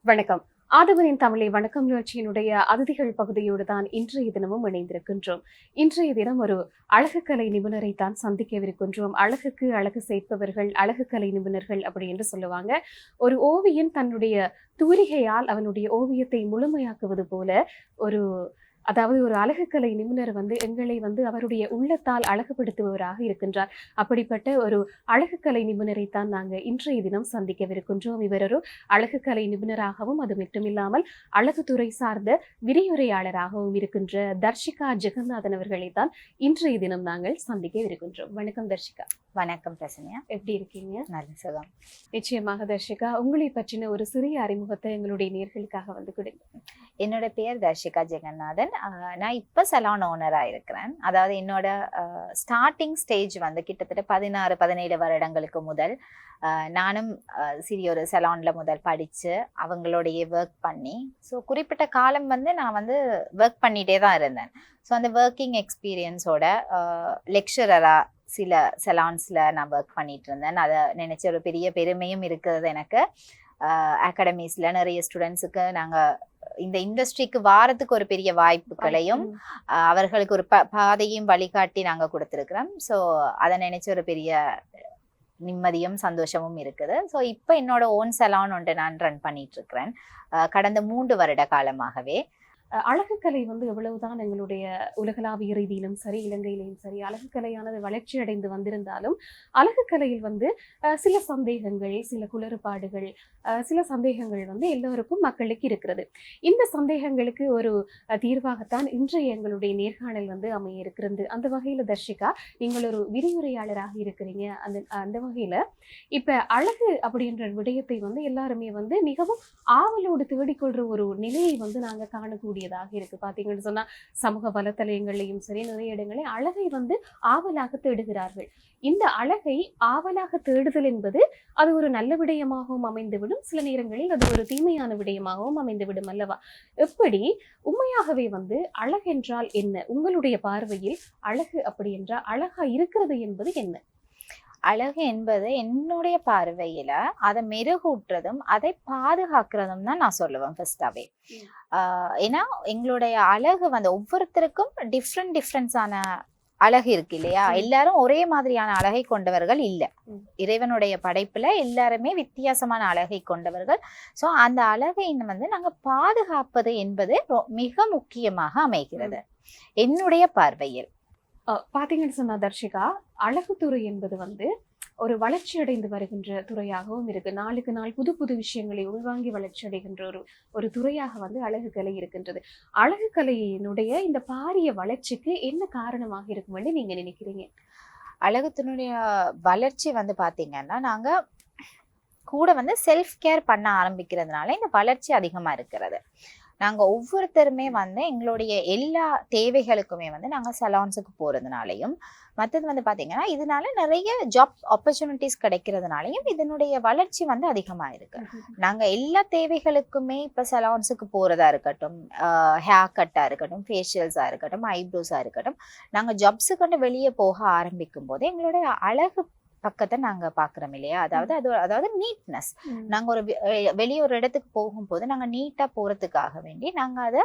வணக்கம். ஆதவனின் தமிழை வணக்கம் நிகழ்ச்சியினுடைய அதிதிகள் பகுதியோடு தான் இன்றைய தினமும் இணைந்திருக்கின்றோம். இன்றைய தினம் ஒரு அழகுக்கலை நிபுணரை தான் சந்திக்கவிருக்கின்றோம். அழகுக்கு அழகு சேர்ப்பவர்கள் அழகுக்கலை நிபுணர்கள் அப்படி என்று சொல்லுவாங்க. ஒரு ஓவியன் தன்னுடைய தூரிகையால் அவனுடைய ஓவியத்தை முழுமையாக்குவது போல ஒரு ஒரு அழகுக்கலை நிபுணர் எங்களை அவருடைய உள்ளத்தால் அழகுபடுத்துபவராக இருக்கின்றார். அப்படிப்பட்ட ஒரு அழகுக்கலை நிபுணரை தான் நாங்கள் இன்றைய தினம் சந்திக்கவிருக்கின்றோம். இவர் ஒரு அழகுக்கலை நிபுணராகவும் அது மட்டுமில்லாமல் அழகுத்துறை சார்ந்த விரிவுரையாளராகவும் இருக்கின்ற தர்ஷிகா ஜெகநாதன் அவர்களை தான் இன்றைய தினம் நாங்கள் சந்திக்க இருக்கின்றோம். வணக்கம் தர்ஷிகா. வணக்கம் பிரசன்யா, எப்படி இருக்கீங்க? நல்ல சுகம். நிச்சயமாக தர்ஷிகா, உங்களை பற்றின ஒரு சிறிய அறிமுகத்தை எங்களுடைய நேர்களுக்காக கொடுங்க. என்னோட பேர் தர்ஷிகா ஜெகநாதன். நான் இப்ப சலான் ஓனரா இருக்கிறேன். அதாவது என்னோட ஸ்டார்டிங் ஸ்டேஜ் கிட்டத்தட்ட 16-17 வருடங்களுக்கு முதல் நானும் சிறிய ஒரு சலான்ல முதல் படிச்சு அவங்களோடைய ஒர்க் பண்ணி, ஸோ குறிப்பிட்ட காலம் நான் ஒர்க் பண்ணிட்டே தான் இருந்தேன். ஸோ அந்த ஒர்க்கிங் எக்ஸ்பீரியன்ஸோட லெக்சரரா சில சலான்ஸ்ல நான் ஒர்க் பண்ணிட்டு இருந்தேன். அதை நினைச்ச ஒரு பெரிய பெருமையும் இருக்கிறது எனக்கு. அகாடமிஸ்ல நிறைய ஸ்டூடெண்ட்ஸுக்கு நாங்க இந்த இண்டஸ்ட்ரிக்கு வாரத்துக்கு ஒரு பெரிய வாய்ப்புகளையும் அவர்களுக்கு ஒரு பாதையும் வழிகாட்டி நாங்க கொடுத்துருக்கிறோம். ஸோ அதை நினைச்ச ஒரு பெரிய நிம்மதியும் சந்தோஷமும் இருக்குது. ஸோ இப்போ என்னோட ஓன் சலான் ஒன்று நான் ரன் பண்ணிட்டு இருக்கிறேன் கடந்த 3 வருட காலமாகவே. அழகுக்கலை எவ்வளவுதான் எங்களுடைய உலகளாவிய ரீதியிலும் சரி, இலங்கையிலும் சரி, அழகுக்கலையானது வளர்ச்சி அடைந்து வந்திருந்தாலும் அழகுக்கலையில் சில சந்தேகங்கள், சில குளறுபாடுகள், சில சந்தேகங்கள் எல்லோருக்கும் மக்களுக்கு இருக்கிறது. இந்த சந்தேகங்களுக்கு ஒரு தீர்வாகத்தான் இன்றைய எங்களுடைய நேர்காணல் அமைய இருக்கிறது. அந்த வகையில தர்ஷிகா, நீங்கள் ஒரு விரிவுரையாளராக இருக்கிறீங்க. அந்த வகையில இப்ப அழகு அப்படின்ற விடயத்தை எல்லாருமே மிகவும் ஆவலோடு தேடிக்கொள்ற ஒரு நிலையை நாங்க காணக்கூடிய இருக்கு. பாத்தீங்கன்னு சொன்னா சமூக வலைத்தளங்களையும் சரி, நிறைய இடங்களை அழகை ஆவலாக தேடுகிறார்கள். இந்த அழகை ஆவலாக தேடுதல் என்பது அது ஒரு நல்ல விடயமாகவும் அமைந்துவிடும், சில நேரங்களில் அது ஒரு தீமையான விடயமாகவும் அமைந்துவிடும் அல்லவா? எப்படி உண்மையாகவே அழகென்றால் என்ன? உங்களுடைய பார்வையில் அழகு அப்படி என்றால் அழகா இருக்கிறது என்பது என்ன? அழகு என்பது என்னுடைய பார்வையில அதை மெருகூட்டுறதும் அதை பாதுகாக்கிறதும் தான் நான் சொல்லுவேன் ஃபர்ஸ்டாவே. ஏன்னா எங்களுடைய அழகு ஒவ்வொருத்தருக்கும் டிஃப்ரென்ஸான அழகு இருக்கு இல்லையா? எல்லாரும் ஒரே மாதிரியான அழகை கொண்டவர்கள் இல்லை. இறைவனுடைய படைப்புல எல்லாருமே வித்தியாசமான அழகை கொண்டவர்கள். ஸோ அந்த அழகை நாங்க பாதுகாப்பது என்பது மிக முக்கியமாக அமைகிறது என்னுடைய பார்வையில். பாத்தீங்கன்னு சொன்னா தர்ஷிகா, அழகுத்துறை என்பது ஒரு வளர்ச்சி அடைந்து வருகின்ற துறையாகவும் இருக்கு. நாளுக்கு நாள் புது புது விஷயங்களை உள்வாங்கி வளர்ச்சி அடைகின்ற ஒரு துறையாக அழகுக்கலை இருக்கின்றது. அழகுக்கலையினுடைய இந்த பாரிய வளர்ச்சிக்கு என்ன காரணமாக இருக்கும் நீங்க நினைக்கிறீங்க? அழகுத்தினுடைய வளர்ச்சி பாத்தீங்கன்னா நாங்க கூட செல்ஃப் கேர் பண்ண ஆரம்பிக்கிறதுனால இந்த வளர்ச்சி அதிகமா இருக்கிறது. நாங்க ஒவ்வொருத்தருமே எங்களுடைய எல்லா தேவைகளுக்குமே நாங்க சலான்ஸுக்கு போறதுனாலையும், மற்றது பாத்தீங்கன்னா இதனால நிறைய ஜாப் ஆப்பர்ச்சுனிட்டிஸ் கிடைக்கிறதுனாலையும் இதனுடைய வளர்ச்சி அதிகமா இருக்கு. நாங்க எல்லா தேவைகளுக்குமே இப்ப சலான்ஸுக்கு போறதா இருக்கட்டும், ஹேர் கட்டா இருக்கட்டும், ஃபேஷியல்ஸா இருக்கட்டும், ஐப்ரோஸா இருக்கட்டும், நாங்க ஜாப்ஸுக்கு வெளியே போக ஆரம்பிக்கும் போது எங்களுடைய அழகு பக்கத்தை நாங்க பாக்குறோம் இல்லையா? அதாவது நீட்னஸ். நாங்க வெளியே ஒரு இடத்துக்கு போகும்போது நாங்க நீட்டா போறதுக்காக வேண்டி நாங்க அதை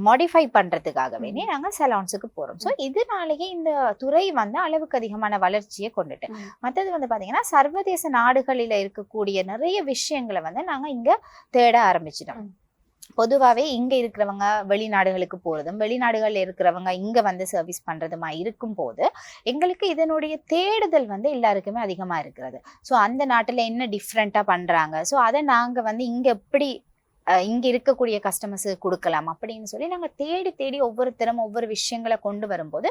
மாடிஃபை பண்றதுக்காக வேண்டி நாங்க சலான்ஸுக்கு போறோம். ஸோ இதனாலேயே இந்த துறை அளவுக்கு அதிகமான வளர்ச்சியை கொண்டுட்டு, மற்றது பாத்தீங்கன்னா சர்வதேச நாடுகளில இருக்கக்கூடிய நிறைய விஷயங்களை நாங்க இங்க தேட ஆரம்பிச்சிட்டோம். பொதுவாகவே இங்க இருக்கிறவங்க வெளிநாடுகளுக்கு போறதும், வெளிநாடுகள்ல இருக்கிறவங்க இங்க சர்வீஸ் பண்றதுமா இருக்கும் போது எங்களுக்கு இதனுடைய தேடுதல் எல்லாருக்குமே அதிகமா இருக்கிறது. ஸோ அந்த நாட்டுல என்ன டிஃப்ரெண்டா பண்றாங்க, ஸோ அதை நாங்க இங்க எப்படி இங்க இருக்கக்கூடிய கஸ்டமர்ஸுக்கு கொடுக்கலாம் அப்படின்னு சொல்லி நாங்க தேடி தேடி ஒவ்வொருத்தரும் ஒவ்வொரு விஷயங்களை கொண்டு வரும்போது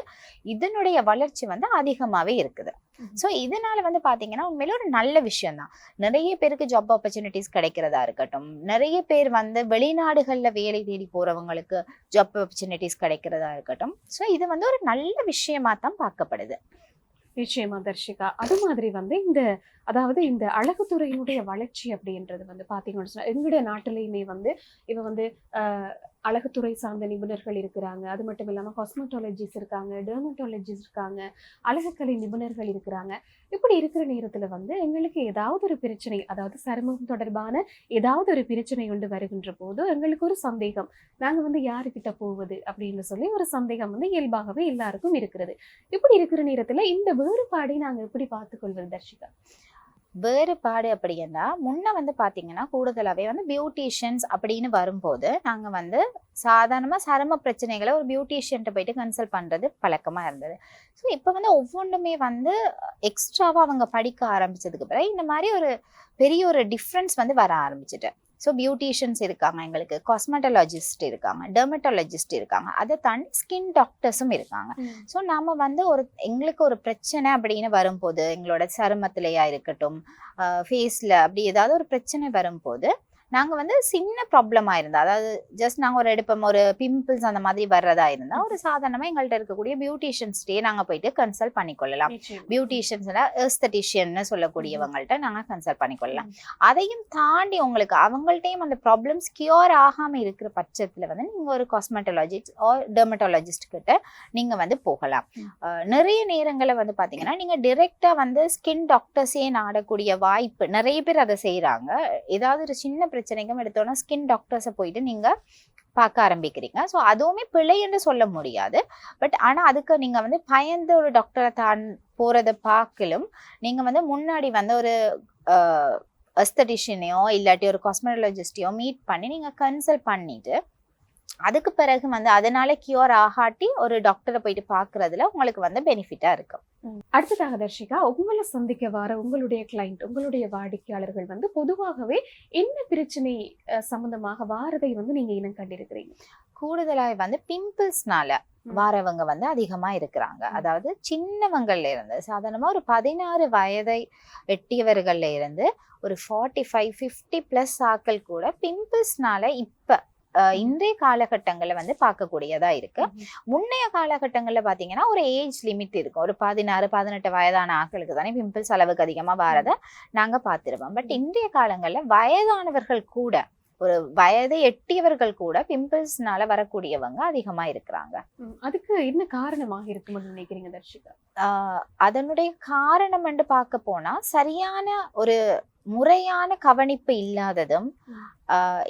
இதனுடைய வளர்ச்சி அதிகமாவே இருக்குது. ஸோ இதனால பாத்தீங்கன்னா உண்மையில ஒரு நல்ல விஷயம் தான். நிறைய பேருக்கு ஜாப் ஆப்பர்ச்சுனிட்டிஸ் கிடைக்கிறதா இருக்கட்டும், நிறைய பேர் வெளிநாடுகள்ல வேலை தேடி போறவங்களுக்கு ஜாப் ஆப்பர்ச்சுனிட்டிஸ் கிடைக்கிறதா இருக்கட்டும். ஸோ இது ஒரு நல்ல விஷயமா தான் பார்க்கப்படுது. நிச்சயமா தர்ஷிகா. அது மாதிரி இந்த அதாவது இந்த அழகுத்துறையினுடைய வளர்ச்சி அப்படின்றது வந்து பாத்தீங்கன்னு சொன்னா எங்களுடைய நாட்டிலையுமே வந்து இவ வந்து அழகுத்துறை சார்ந்த நிபுணர்கள் இருக்கிறாங்க. அது மட்டும் இல்லாம காஸ்மெட்டாலஜிஸ்ட் இருக்காங்க, டெர்மட்டாலஜிஸ்ட் இருக்காங்க, அழகுக்கலை நிபுணர்கள் இருக்கிறாங்க. இப்படி இருக்கிற நேரத்துல வந்து எங்களுக்கு ஏதாவது ஒரு பிரச்சனை, அதாவது சருமம் தொடர்பான ஏதாவது ஒரு பிரச்சனை கொண்டு வருகின்ற போது எங்களுக்கு ஒரு சந்தேகம். நாங்க வந்து யாருக்கிட்ட போவது அப்படின்னு சொல்லி ஒரு சந்தேகம் வந்து இயல்பாகவே எல்லாருக்கும் இருக்கிறது. இப்படி இருக்கிற நேரத்துல இந்த வேறுபாடை நாங்க எப்படி பார்த்துக்கொள்வது தர்ஷிகா? வேறுபாடு அப்படின்னா முன்ன வந்து பாத்தீங்கன்னா கூடுதலாவே வந்து பியூட்டிஷியன்ஸ் அப்படின்னு வரும்போது நாங்க வந்து சாதாரணமா சரும பிரச்சனைகளை ஒரு பியூட்டிஷியன்ட்ட போயிட்டு கன்சல்ட் பண்றது பழக்கமா இருந்தது. ஸோ இப்போ வந்து ஒவ்வொன்றுமே வந்து எக்ஸ்ட்ராவா அவங்க படிக்க ஆரம்பிச்சதுக்கு பிறகு இந்த மாதிரி ஒரு பெரிய ஒரு டிஃப்ரென்ஸ் வந்து வர ஆரம்பிச்சுட்டு. ஸோ பியூட்டிஷியன்ஸ் இருக்காங்க, எங்களுக்கு காஸ்மெட்டாலஜிஸ்ட் இருக்காங்க, டெர்மட்டாலஜிஸ்ட் இருக்காங்க, அதை தாண்டி ஸ்கின் டாக்டர்ஸும் இருக்காங்க. ஸோ நாம வந்து எங்களுக்கு ஒரு பிரச்சனை அப்படின்னு வரும்போது, எங்களோட சருமத்திலையா இருக்கட்டும், ஃபேஸ்ல அப்படி ஏதாவது ஒரு பிரச்சனை வரும்போது நாங்க வந்து சின்ன ப்ராப்ளமா இருந்தா, அதாவது ஜஸ்ட் நாங்க ஒரு எடுப்போம், ஒரு பிம்பிள்ஸ் அந்த மாதிரி வர்றதா இருந்தா ஒரு சாதாரணமா எங்கள்கிட்ட இருக்கக்கூடிய பியூட்டிஷியன்ஸ்டே நாங்க போயிட்டு கன்சல்ட் பண்ணிக்கொள்ளலாம். பியூட்டிஷியன்ஸ்ல எஸ்தட்டிஷியன்னு சொல்லக்கூடியவங்கள்ட்ட நாங்க கன்சல்ட் பண்ணிக்கொள்ளலாம். அதையும் தாண்டி உங்களுக்கு அவங்கள்ட்டையும் அந்த ப்ராப்ளம்ஸ் கியூர் ஆகாம இருக்கிற பட்சத்துல வந்து நீங்க ஒரு காஸ்மெட்டாலஜிஸ்ட் ஆர் டெர்மட்டாலஜிஸ்ட் கிட்ட நீங்க வந்து போகலாம். நிறைய நேரங்களை வந்து பாத்தீங்கன்னா நீங்க டிரெக்டா வந்து ஸ்கின் டாக்டர்ஸே நாடக்கூடிய வாய்ப்பு நிறைய பேர் அதை செய்யறாங்க. ஏதாவது ஒரு சின்ன பிரச்சனைக்கும் எடுத்தோம்னா ஸ்கின் டாக்டர்ஸை போயிட்டு நீங்க பார்க்க ஆரம்பிக்கிறீங்க. ஸோ அதுவுமே பிழை என்று சொல்ல முடியாது. பட் ஆனா அதுக்கு நீங்க வந்து பயந்து ஒரு டாக்டரை போறதை பார்க்கலும் நீங்க வந்து முன்னாடி வந்து ஒரு எஸ்தட்டிஷியனையோ இல்லாட்டி ஒரு காஸ்மெட்டாலஜிஸ்டையோ மீட் பண்ணி நீங்க கன்சல்ட் பண்ணிட்டு அதுக்கு பிறகு வந்து அதனால கியூர் ஆகாட்டி ஒரு டாக்டரை போயிட்டு பாக்குறதுல உங்களுக்கு வந்து பெனிஃபிட்டா இருக்கும். அடுத்ததாக தர்ஷிகா, உங்களை சந்திக்க வர உங்களுடைய கிளைண்ட், உங்களுடைய வாடிக்கையாளர்கள் வந்து பொதுவாகவே என்ன பிரச்சனை சம்பந்தமாக வாரதை வந்து நீங்க இனம் கண்டிருக்கிறீங்க? கூடுதலாய் வந்து பிம்பிள்ஸ்னால வாரவங்க வந்து அதிகமா இருக்கிறாங்க. அதாவது சின்னவங்கள்ல இருந்து சாதாரணமா ஒரு 16 வயதை எட்டியவர்கள்ல இருந்து ஒரு 45-50+ ஆக்கள் கூட பிம்பிள்ஸ்னால இப்ப இன்றைய காலகட்டங்கள்ல வந்து பார்க்கக்கூடியதா இருக்கு. முன்னைய காலகட்டங்கள்ல பாத்தீங்கன்னா ஒரு ஏஜ் லிமிட் இருக்கும். ஒரு 16-18 வயதான ஆட்களுக்கு தானே பிம்பிள்ஸ் அளவுக்கு அதிகமா வரத நாங்க பார்த்திருப்போம். பட் இன்றைய காலங்கள்ல வயதானவர்கள் கூட, ஒரு வயதை எட்டியவர்கள் கூட பிம்பிள்ஸ்னால வரக்கூடியவங்க அதிகமா இருக்கிறாங்க. அதுக்கு என்ன காரணமாக இருக்கும்னு நினைக்கிறீங்க தர்ஷிகா? அதனுடைய காரணம் என்று பார்க்க போனா சரியான ஒரு முறையான கவனிப்பு இல்லாததும்,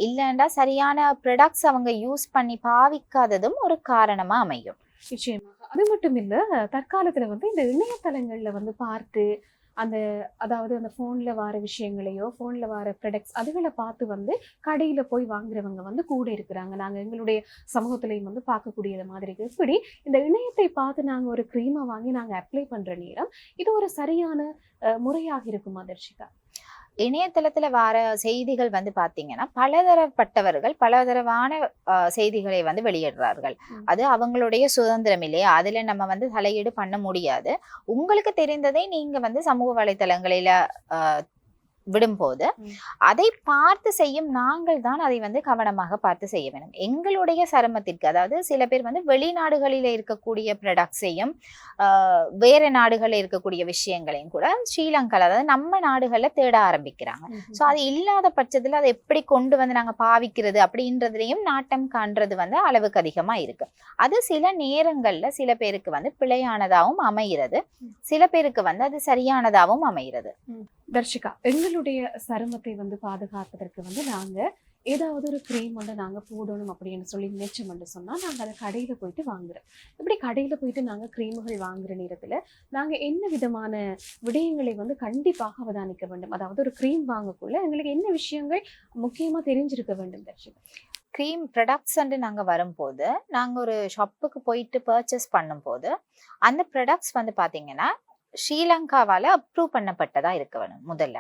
இல்லைண்டா சரியான ப்ராடக்ட்ஸ் அவங்க யூஸ் பண்ணி பாவிக்காததும் ஒரு காரணமா அமையும். நிச்சயமாக. அது மட்டும் இல்ல, தற்காலத்துல வந்து இந்த இணையதளங்கள்ல வந்து பார்த்து அந்த அதாவது அந்த போன்ல வர விஷயங்களையோ போன்ல வர ப்ராடக்ட்ஸ் அதுகளை பார்த்து வந்து கடையில போய் வாங்குறவங்க வந்து கூட இருக்கிறாங்க. நாங்க எங்களுடைய சமூகத்திலையும் வந்து பார்க்கக்கூடியது மாதிரி இருக்கு. இப்படி இந்த இணையத்தை பார்த்து நாங்க ஒரு கிரீமை வாங்கி நாங்க அப்ளை பண்ற நேரம் இது ஒரு சரியான முறையாக இருக்குமா தர்ஷிகா? இணையதளத்துல வர செய்திகள் வந்து பாத்தீங்கன்னா பலதரப்பட்டவர்கள் பலதரவான செய்திகளை வந்து வெளியிடுறார்கள். அது அவங்களுடைய சுதந்திரம் இல்லையா, அதுல நம்ம வந்து தலையீடு பண்ண முடியாது. உங்களுக்கு தெரிந்ததை நீங்க வந்து சமூக வலைத்தளங்களில விடும்போது அதை பார்த்து செய்யும் நாங்கள் தான் அதை வந்து கவனமாக பார்த்து செய்ய வேண்டும். எங்களுடைய சருமத்திற்கு, அதாவது சில பேர் வந்து வெளிநாடுகளில இருக்கக்கூடிய ப்ராடக்ட்ஸையும் வேற நாடுகளில் இருக்கக்கூடிய விஷயங்களையும் கூட ஸ்ரீலங்கால, அதாவது நம்ம நாடுகள்ல தேட ஆரம்பிக்கிறாங்க. ஸோ அது இல்லாத பட்சத்துல அதை எப்படி கொண்டு வந்து நாங்க பாவிக்கிறது அப்படின்றதுலையும் நாட்டம் காண்றது வந்து அளவுக்கு அதிகமா இருக்கு. அது சில நேரங்கள்ல சில பேருக்கு வந்து பிழையானதாகவும் அமைகிறது, சில பேருக்கு வந்து அது சரியானதாகவும் அமைகிறது. தர்ஷிகா, எங்களுடைய சருமத்தை வந்து பாதுகாப்பதற்கு வந்து நாங்க ஏதாவது ஒரு கிரீம் வந்து நாங்க போடணும் அப்படின்னு சொல்லி நினைச்சோம்னு சொன்னா நாங்க அதை கடையில போயிட்டு வாங்குறோம். இப்படி கடையில போயிட்டு நாங்க கிரீம்கள் வாங்குற நேரத்துல நாங்க என்ன விதமான விடயங்களை வந்து கண்டிப்பாக அவதானிக்க வேண்டும்? அதாவது ஒரு கிரீம் வாங்கக்குள்ள எங்களுக்கு என்ன விஷயங்கள் முக்கியமா தெரிஞ்சிருக்க வேண்டும் தர்ஷிகா? க்ரீம் ப்ராடக்ட்ஸ் வந்து நாங்க வரும்போது, நாங்க ஒரு ஷாப்புக்கு போயிட்டு பர்ச்சேஸ் பண்ணும்போது அந்த ப்ராடக்ட்ஸ் வந்து பாத்தீங்கன்னா ஸ்ரீலங்காவால அப்ரூவ் பண்ணப்பட்டதா இருக்க வேணும் முதல்ல.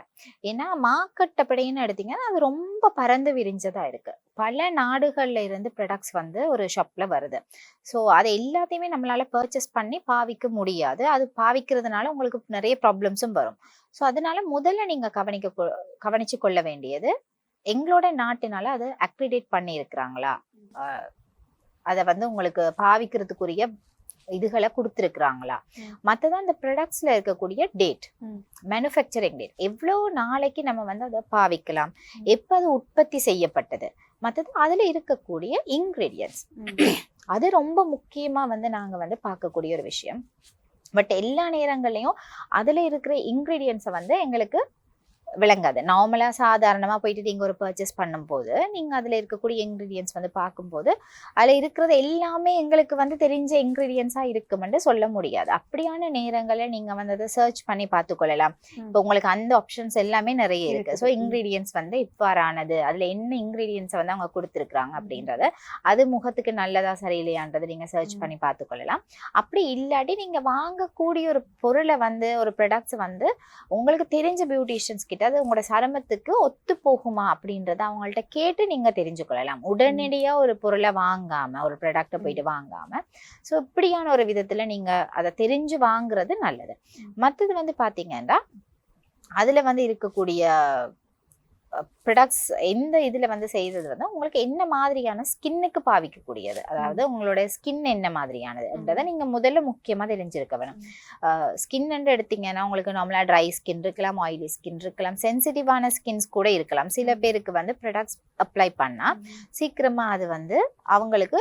ஏன்னா மார்க்கெட் அப்படின்னு எடுத்தீங்கன்னா அது ரொம்ப பறந்து விரிஞ்சதா இருக்கு. பல நாடுகள்ல இருந்து ப்ராடக்ட்ஸ் வந்து ஒரு ஷாப்ல வருது. ஸோ அதை எல்லாத்தையுமே நம்மளால பர்ச்சேஸ் பண்ணி பாவிக்க முடியாது. அது பாவிக்கிறதுனால உங்களுக்கு நிறைய ப்ராப்ளம்ஸும் வரும். ஸோ அதனால முதல்ல நீங்க கவனிச்சு கொள்ள வேண்டியது, எங்களோட நாட்டினால அதை அக்ரிடேட் பண்ணி இருக்கிறாங்களா, அதை வந்து உங்களுக்கு பாவிக்கிறதுக்குரிய இதுகளை கொடுத்துருக்குறாங்களா, மற்றதான் இந்த ப்ராடக்ட்ஸ்ல இருக்கக்கூடிய டேட், மேனுஃபேக்சரிங் டேட், எவ்வளவு நாளைக்கு நம்ம வந்து அதை பாவிக்கலாம், எப்போ அது உற்பத்தி செய்யப்பட்டது, மற்றது அதுல இருக்கக்கூடிய இன்கிரீடியன்ஸ், அது ரொம்ப முக்கியமா வந்து நாங்க வந்து பார்க்கக்கூடிய ஒரு விஷயம். பட் எல்லா நேரங்கள்லயும் அதுல இருக்கிற இன்கிரீடியன்ஸை வந்து எங்களுக்கு விளங்காது. நார்மலா சாதாரணமா போயிட்டு நீங்க ஒரு பர்ச்சேஸ் பண்ணும்போது நீங்க அதுல இருக்கக்கூடிய இன்கிரீடியன்ஸ் வந்து பார்க்கும்போது அதுல இருக்கிறது எல்லாமே எங்களுக்கு வந்து தெரிஞ்ச இன்கிரீடியன்ஸா இருக்குமென்று சொல்ல முடியாது. அப்படியான நேரங்கள்ல நீங்க வந்து அதை சர்ச் பண்ணி பார்த்துக்கொள்ளலாம். இப்போ உங்களுக்கு அந்த ஆப்ஷன்ஸ் எல்லாமே நிறைய இருக்கு. ஸோ இன்கிரீடியன்ஸ் வந்து இவ்வாறானது, அதுல என்ன இன்கிரீடியன்ஸை வந்து அவங்க கொடுத்துருக்குறாங்க அப்படின்றத, அது முகத்துக்கு நல்லதா சரியில்லையான்றது நீங்க சர்ச் பண்ணி பார்த்துக்கொள்ளலாம். அப்படி இல்லாட்டி நீங்க வாங்கக்கூடிய ஒரு பொருளை வந்து ஒரு ப்ராடக்ட்ஸ் வந்து உங்களுக்கு தெரிஞ்ச பியூட்டிஷியன்ஸ் கிட்ட அது உங்களோட சருமத்துக்கு ஒத்து போகுமா அப்படின்றத அவங்கள்ட்ட கேட்டு நீங்க தெரிஞ்சுக்கொள்ளலாம். உடனடியா ஒரு பொருளை வாங்காம, ஒரு ப்ராடக்டை போயிட்டு வாங்காம, ஸோ இப்படியான ஒரு விதத்துல நீங்க அதை தெரிஞ்சு வாங்குறது நல்லது. மற்றது வந்து பாத்தீங்கன்னா அதுல வந்து இருக்கக்கூடிய ப்ராடக்ட்ஸ் எந்த இதுல வந்து செய்தது வந்து உங்களுக்கு என்ன மாதிரியான ஸ்கின்னுக்கு பாவிக்கக்கூடியது, அதாவது உங்களோட ஸ்கின் என்ன மாதிரியானதுன்றதை நீங்க முதல்ல முக்கியமா தெரிஞ்சிருக்க வேணும். ஸ்கின் எடுத்தீங்கன்னா உங்களுக்கு நார்மலா ட்ரை ஸ்கின் இருக்கலாம், ஆயிலி ஸ்கின் இருக்கலாம், சென்சிட்டிவான ஸ்கின்ஸ் கூட இருக்கலாம். சில பேருக்கு வந்து ப்ராடக்ட்ஸ் அப்ளை பண்ணா சீக்கிரமா அது வந்து அவங்களுக்கு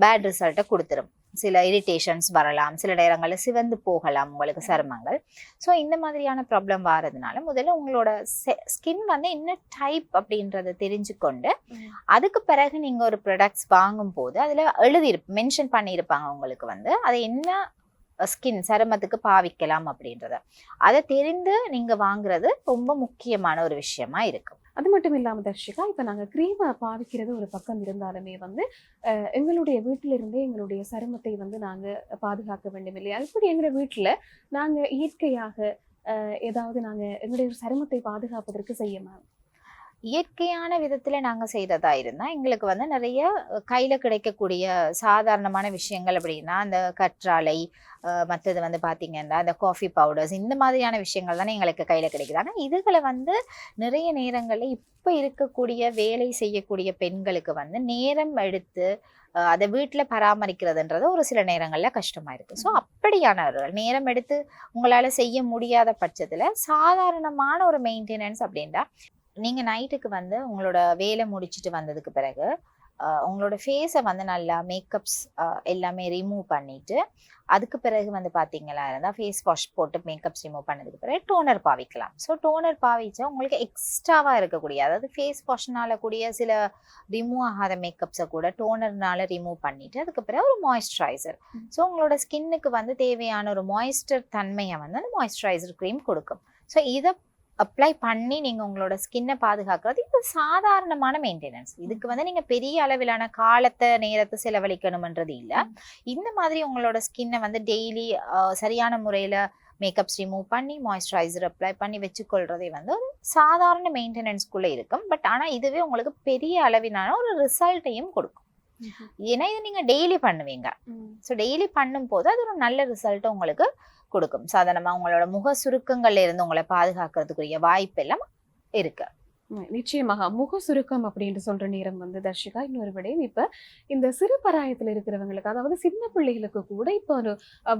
பேட் ரிசல்ட்டை கொடுத்துரும். சில இரிட்டேஷன்ஸ் வரலாம், சில நேரங்களில் சிவந்து போகலாம் உங்களுக்கு சருமங்கள். ஸோ இந்த மாதிரியான ப்ராப்ளம் வரதுனால முதல்ல உங்களோட ஸ்கின் வந்து என்ன டைப் அப்படின்றத தெரிஞ்சுக்கொண்டு அதுக்கு பிறகு நீங்க ஒரு ப்ராடக்ட்ஸ் வாங்கும் போது அதுல மென்ஷன் பண்ணியிருப்பாங்க உங்களுக்கு வந்து அதை என்ன ஸ்கின் சருமத்துக்கு பாவிக்கலாம் அப்படின்றத, அதை தெரிந்து நீங்க வாங்குறது ரொம்ப முக்கியமான ஒரு விஷயமா இருக்கும். அது மட்டும் இல்லாம தர்ஷிகா, இப்ப நாங்க கிரீமை பாவிக்கிறது ஒரு பக்கம் இருந்தாலுமே வந்து எங்களுடைய வீட்டில இருந்தே எங்களுடைய சருமத்தை வந்து நாங்க பாதுகாக்க வேண்டும் இல்லையா? இப்படி எங்க வீட்டுல நாங்க இயற்கையாக ஏதாவது நாங்க எங்களுடைய சருமத்தை பாதுகாப்பதற்கு செய்யலாம். இயற்கையான விதத்துல நாங்க செய்யறதா இருந்தா எங்களுக்கு வந்து நிறைய கையில கிடைக்கக்கூடிய சாதாரணமான விஷயங்கள் அப்படின்னா அந்த கற்றாழை, மற்றது வந்து பாத்தீங்கன்னா இந்த காஃபி பவுடர்ஸ், இந்த மாதிரியான விஷயங்கள் தானே எங்களுக்கு கையில கிடைக்குது. ஆனா இதுகளை வந்து நிறைய நேரங்கள்ல இப்ப இருக்கக்கூடிய வேலை செய்யக்கூடிய பெண்களுக்கு வந்து நேரம் எடுத்து அதை வீட்டுல பராமரிக்கிறதுன்றது ஒரு சில நேரங்கள்ல கஷ்டமா இருக்கு. ஸோ அப்படியானவர்கள் நேரம் எடுத்து உங்களால செய்ய முடியாத பட்சத்துல சாதாரணமான ஒரு மெயின்டெனன்ஸ் அப்படின்னா, நீங்க நைட்டுக்கு வந்து உங்களோட வேலை முடிச்சுட்டு வந்ததுக்கு பிறகு உங்களோட ஃபேஸை வந்து நல்லா மேக்கப்ஸ் எல்லாமே ரிமூவ் பண்ணிட்டு அதுக்கு பிறகு வந்து பார்த்தீங்களா இருந்தால் ஃபேஸ் வாஷ் போட்டு மேக்கப்ஸ் ரிமூவ் பண்ணதுக்கு பிறகு டோனர் பாவிக்கலாம். ஸோ டோனர் பாவிச்சா உங்களுக்கு எக்ஸ்ட்ராவாக இருக்கக்கூடிய, அதாவது ஃபேஸ் வாஷ்னால கூடிய சில ரிமூவ் ஆகாத மேக்கப்ஸை கூட டோனர்னால ரிமூவ் பண்ணிட்டு அதுக்கு பிறகு ஒரு மாய்ஸ்சரைசர், ஸோ உங்களோட ஸ்கின்னுக்கு வந்து தேவையான ஒரு மாய்ஸ்டர் தன்மையை வந்து அந்த மாய்ஸ்சரைசர் க்ரீம் கொடுக்கும். ஸோ இதை அப்ளை பண்ணி நீங்க உங்களோட ஸ்கின்னை பாதுகாக்கிறது இது சாதாரணமான மெயின்டெனன்ஸ். இதுக்கு வந்து நீங்க பெரிய அளவிலான காலத்தை நேரத்தை செலவழிக்கணும்ன்றது இல்லை. இந்த மாதிரி உங்களோட ஸ்கின்னை வந்து டெய்லி சரியான முறையில மேக்கப்ஸ் ரிமூவ் பண்ணி மாய்ஸ்சரைசர் அப்ளை பண்ணி வச்சுக்கொள்றதே வந்து ஒரு சாதாரண மெயின்டெனன்ஸ்குள்ள இருக்கும். பட் ஆனா இதுவே உங்களுக்கு பெரிய அளவிலான ஒரு ரிசல்ட்டையும் கொடுக்கும். ஏன்னா இது நீங்க டெய்லி பண்ணுவீங்க. ஸோ டெய்லி பண்ணும் போது அது ஒரு நல்ல ரிசல்ட் உங்களுக்கு கொடுக்கும். சாதாரணமா உங்களோட முக சுருக்கங்கள்ல இருந்து உங்களை பாதுகாக்கிறதுக்குரிய வாய்ப்பு எல்லாம் இருக்கு. நிச்சயமாக முக சுருக்கம் அப்படின்னு சொல்ற நேரம் வந்து தர்ஷிகா, இன்னொரு விடயம், இப்ப இந்த சிறு பராயத்துல இருக்கிறவங்களுக்கு, அதாவது சின்ன பிள்ளைகளுக்கு கூட இப்ப ஒரு